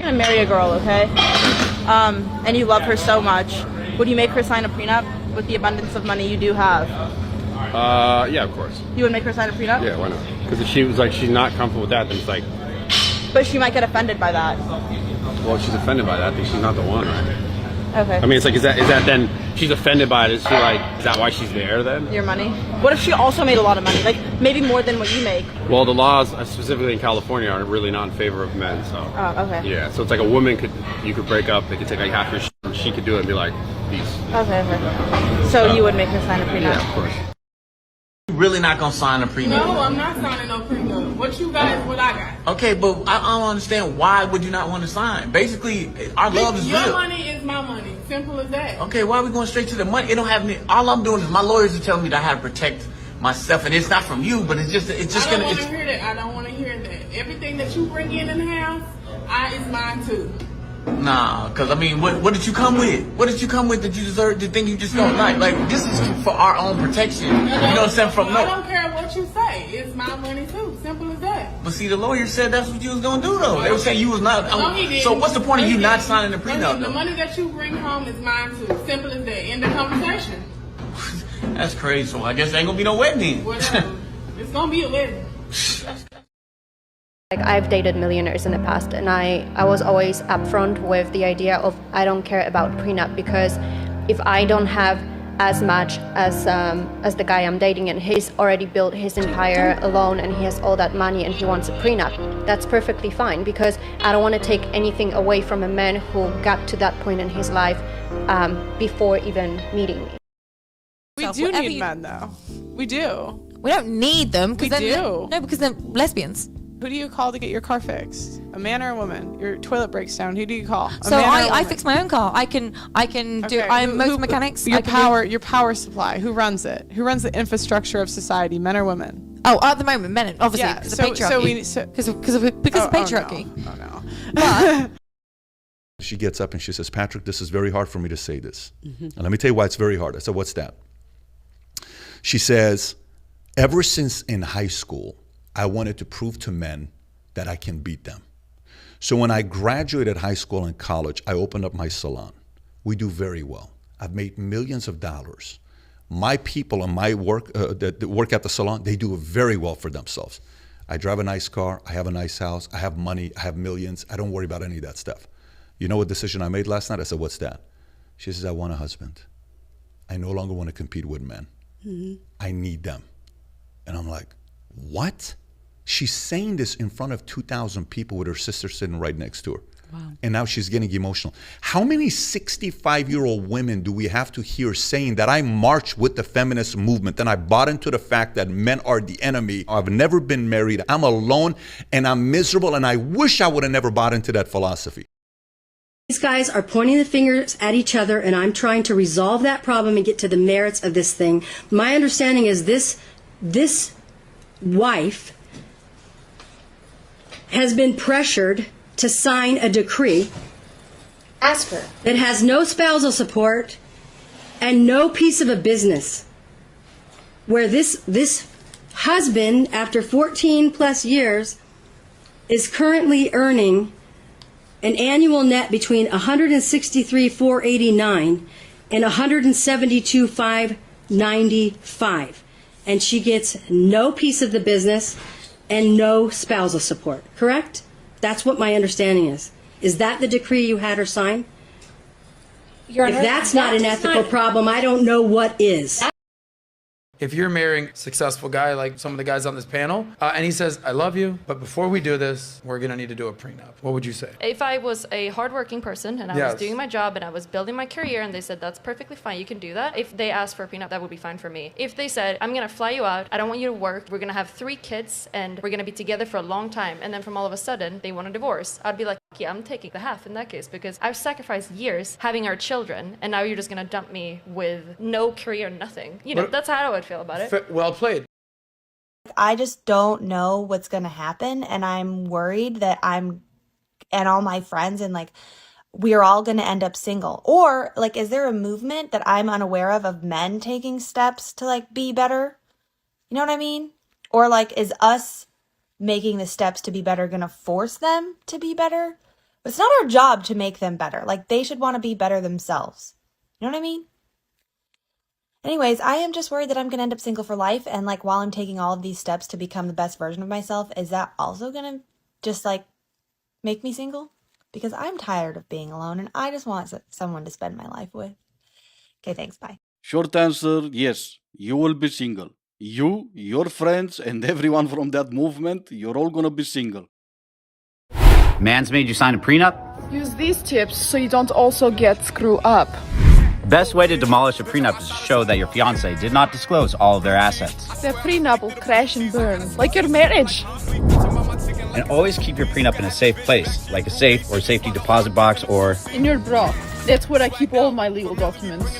gonna marry a girl, okay? And you love her so much, would you make her sign a prenup with the abundance of money you do have? Yeah, of course. You would make her sign a prenup? Yeah, why not? Because if she was like, she's not comfortable with that, then it's like... But she might get offended by that. Well, if she's offended by that, then she's not the one, right? Okay. I mean, it's like, is that then she's offended by it? Is she like, is that why she's there then? Your money? What if she also made a lot of money? Like, maybe more than what you make? Well, the laws, specifically in California, are really not in favor of men, so... Oh, okay. Yeah, so it's like a woman you could break up, they could take like half your shit, and she could do it and be like, peace. Okay. So you would make her sign a prenup? Yeah, of course. Really not gonna sign a prenup? No, I'm not signing no prenup. What you got is what I got. Okay, but I don't understand, why would you not want to sign? Basically, our love is Your real. money is my money. Simple as that. Okay, why are we going straight to the money? It don't have any. All I'm doing is my lawyers are telling me that I have to protect myself, and it's not from you, but it's just I don't want to hear that. I don't want to hear that. Everything that you bring in the house, is mine too. Nah, because I mean, what did you come with? What did you come with that you deserve to think you just don't like? Like, this is for our own protection. You know what I'm saying? I don't care what you say. It's my money too. Simple as that. But see, the lawyer said that's what you was gonna do, though. They were saying you was not. No, he didn't. So what's the point of you not signing the prenup? The money that you bring home is mine too. Simple as that. End the conversation. That's crazy. So I guess there ain't gonna be no wedding. Whatever. It's gonna be a wedding. Like, I've dated millionaires in the past, and I was always upfront with the idea of I don't care about prenup, because if I don't have as much as the guy I'm dating, and he's already built his empire alone and he has all that money and he wants a prenup, that's perfectly fine, because I don't want to take anything away from a man who got to that point in his life before even meeting me. We do need men, though. We do. We don't need them. We do. No, because they're lesbians. Who do you call to get your car fixed? A man or a woman? Your toilet breaks down. Who do you call? So I fix my own car. I can do. I'm motor mechanics. Your power supply. Who runs it? Who runs the infrastructure of society? Men or women? Oh, at the moment, men. Obviously, Yeah. because of patriarchy. Because of patriarchy. Oh no. But she gets up and she says, "Patrick, this is very hard for me to say this." And let me tell you why it's very hard. I said, "What's that?" She says, "Ever since in high school, I wanted to prove to men that I can beat them. So when I graduated high school and college, I opened up my salon. We do very well. I've made millions of dollars. My people and my work that work at the salon, they do very well for themselves. I drive a nice car. I have a nice house. I have money. I have millions. I don't worry about any of that stuff." You know what decision I made last night? I said, "What's that?" She says, "I want a husband. I no longer want to compete with men. I need them." And I'm like, what? She's saying this in front of 2,000 people with her sister sitting right next to her. Wow. And now she's getting emotional. How many 65-year-old women do we have to hear saying that I marched with the feminist movement and I bought into the fact that men are the enemy? I've never been married. I'm alone and I'm miserable, and I wish I would have never bought into that philosophy. These guys are pointing the fingers at each other, and I'm trying to resolve that problem and get to the merits of this thing. My understanding is this wife has been pressured to sign a decree. Ask her. That has no spousal support and no piece of a business. Where this husband, after 14 plus years, is currently earning an annual net between $163,489 and $172,595, and she gets no piece of the business and no spousal support. Correct? That's what my understanding is. Is that the decree you had her sign? Your Honor, if that's not an ethical problem, I don't know what is. If you're marrying a successful guy like some of the guys on this panel, and he says, "I love you, but before we do this, we're going to need to do a prenup," what would you say? If I was a hardworking person and I was doing my job and I was building my career and they said, "That's perfectly fine, you can do that," if they asked for a prenup, that would be fine for me. If they said, "I'm going to fly you out, I don't want you to work, we're going to have 3 kids and we're going to be together for a long time," and then from all of a sudden they want a divorce, I'd be like, yeah, I'm taking the half in that case, because I've sacrificed years having our children and now you're just going to dump me with no career, nothing. You know, that's how I would feel about it. Well played. I just don't know what's going to happen, and I'm worried that I'm and all my friends and like we're all going to end up single. Or like, is there a movement that I'm unaware of men taking steps to like be better? You know what I mean? Or like, is us making the steps to be better going to force them to be better? But it's not our job to make them better. Like, they should want to be better themselves. You know what I mean? Anyways, I am just worried that I'm going to end up single for life. And like, while I'm taking all of these steps to become the best version of myself, is that also going to just like make me single? Because I'm tired of being alone and I just want someone to spend my life with. Okay, thanks. Bye. Short answer, yes, you will be single. You, your friends, and everyone from that movement, you're all gonna be single. Man's made you sign a prenup? Use these tips so you don't also get screwed up. Best way to demolish a prenup is to show that your fiance did not disclose all of their assets. The prenup will crash and burn, like your marriage. And always keep your prenup in a safe place, like a safe or safety deposit box or... In your bra. That's where I keep all my legal documents.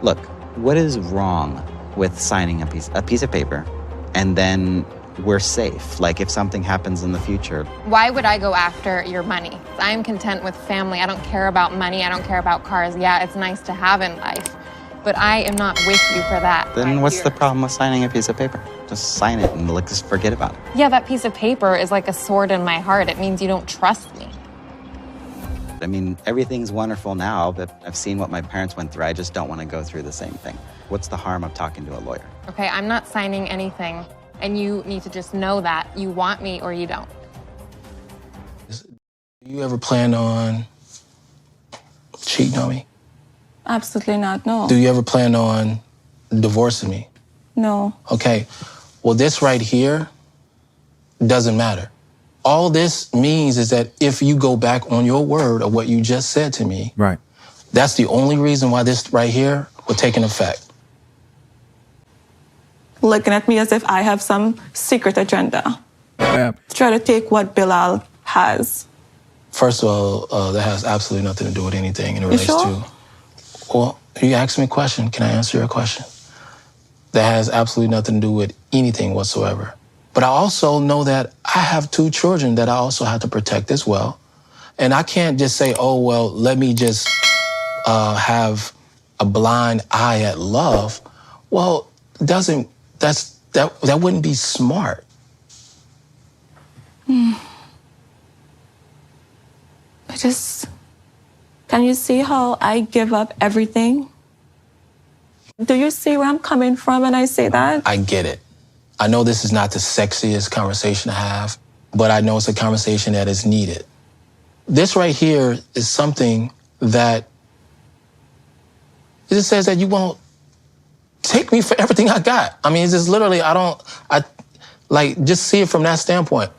Look, what is wrong with signing a piece of paper and then we're safe? Like if something happens in the future. Why would I go after your money? I'm content with family. I don't care about money. I don't care about cars. Yeah, it's nice to have in life, but I am not with you for that. Then what's the problem with signing a piece of paper? Just sign it and like, just forget about it. Yeah, that piece of paper is like a sword in my heart. It means you don't trust me. I mean, everything's wonderful now, but I've seen what my parents went through. I just don't want to go through the same thing. What's the harm of talking to a lawyer? Okay, I'm not signing anything, and you need to just know that. You want me or you don't. Do you ever plan on cheating on me? Absolutely not, no. Do you ever plan on divorcing me? No. Okay, well, this right here doesn't matter. All this means is that if you go back on your word of what you just said to me, right, that's the only reason why this right here will take an effect. Looking at me as if I have some secret agenda. Yeah. Try to take what Bilal has. First of all, that has absolutely nothing to do with anything, and it relates sure? to. Well, you asked me a question. Can I answer your question? That has absolutely nothing to do with anything whatsoever. But I also know that I have 2 children that I also have to protect as well. And I can't just say, oh, well, let me just have a blind eye at love. Well, that wouldn't be smart. Can you see how I give up everything? Do you see where I'm coming from when I say that? I get it. I know this is not the sexiest conversation to have, but I know it's a conversation that is needed. This right here is something that it just says that you won't take me for everything I got. I mean, it's just literally, just see it from that standpoint.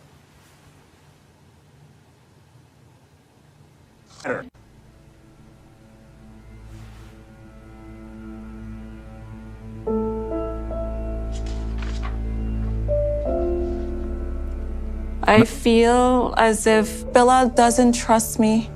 I feel as if Bilal doesn't trust me.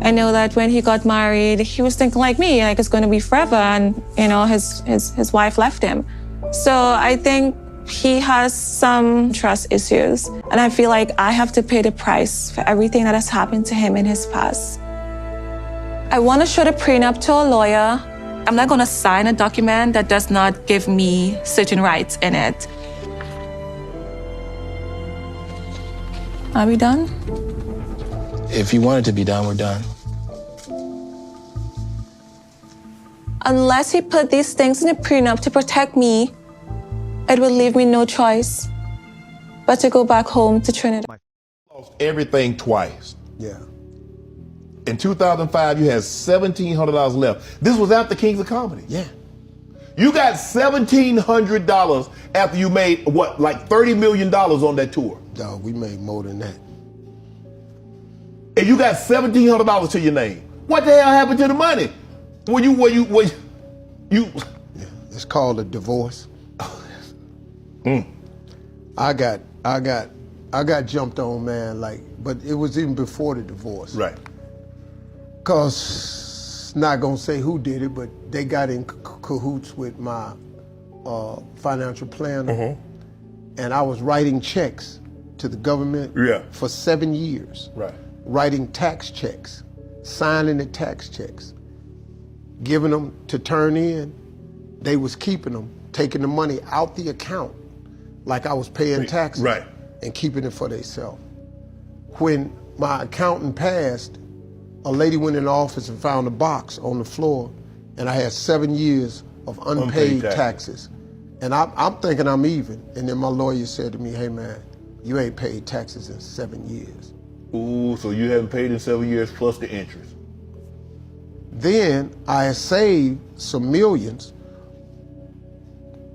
I know that when he got married, he was thinking like me, like it's going to be forever, and his wife left him. So I think he has some trust issues, and I feel like I have to pay the price for everything that has happened to him in his past. I want to show the prenup to a lawyer. I'm not going to sign a document that does not give me certain rights in it. Are we done? If you want it to be done, we're done. Unless he put these things in a prenup to protect me, it would leave me no choice but to go back home to Trinidad. Lost everything twice. Yeah. In 2005, you had $1,700 left. This was after Kings of Comedy. Yeah. You got $1,700 after you made, what, like $30 million on that tour? No, we made more than that. And you got $1,700 to your name. What the hell happened to the money? Yeah, it's called a divorce. I got jumped on, man, but it was even before the divorce. Right. Cause, not gonna say who did it, but they got in cahoots with my financial planner. And I was writing checks to the government for 7 years. Right. Writing tax checks, signing the tax checks, giving them to turn in. They was keeping them, taking the money out the account like I was paying taxes, and keeping it for themselves. When my accountant passed, a lady went in the office and found a box on the floor, and I had 7 years of unpaid taxes. And I'm thinking I'm even. And then my lawyer said to me, hey man, you ain't paid taxes in 7 years. Ooh, so you haven't paid in 7 years plus the interest. Then I had saved some millions,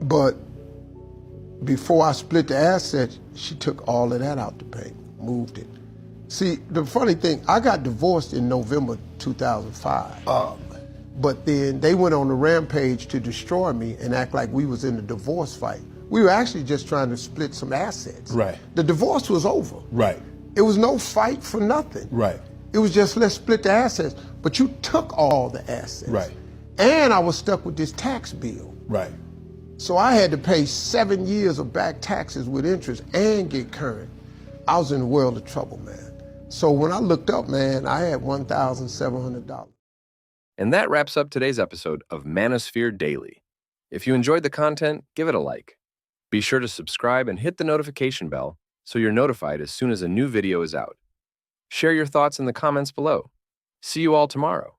but before I split the assets, she took all of that out the bank, moved it. See, the funny thing, I got divorced in November 2005. But then they went on a rampage to destroy me and act like we was in a divorce fight. We were actually just trying to split some assets. Right. The divorce was over. Right. It was no fight for nothing. Right. It was just, let's split the assets. But you took all the assets. Right. And I was stuck with this tax bill. Right. So I had to pay 7 years of back taxes with interest and get current. I was in a world of trouble, man. So when I looked up, man, I had $1,700. And that wraps up today's episode of Manosphere Daily. If you enjoyed the content, give it a like. Be sure to subscribe and hit the notification bell so you're notified as soon as a new video is out. Share your thoughts in the comments below. See you all tomorrow.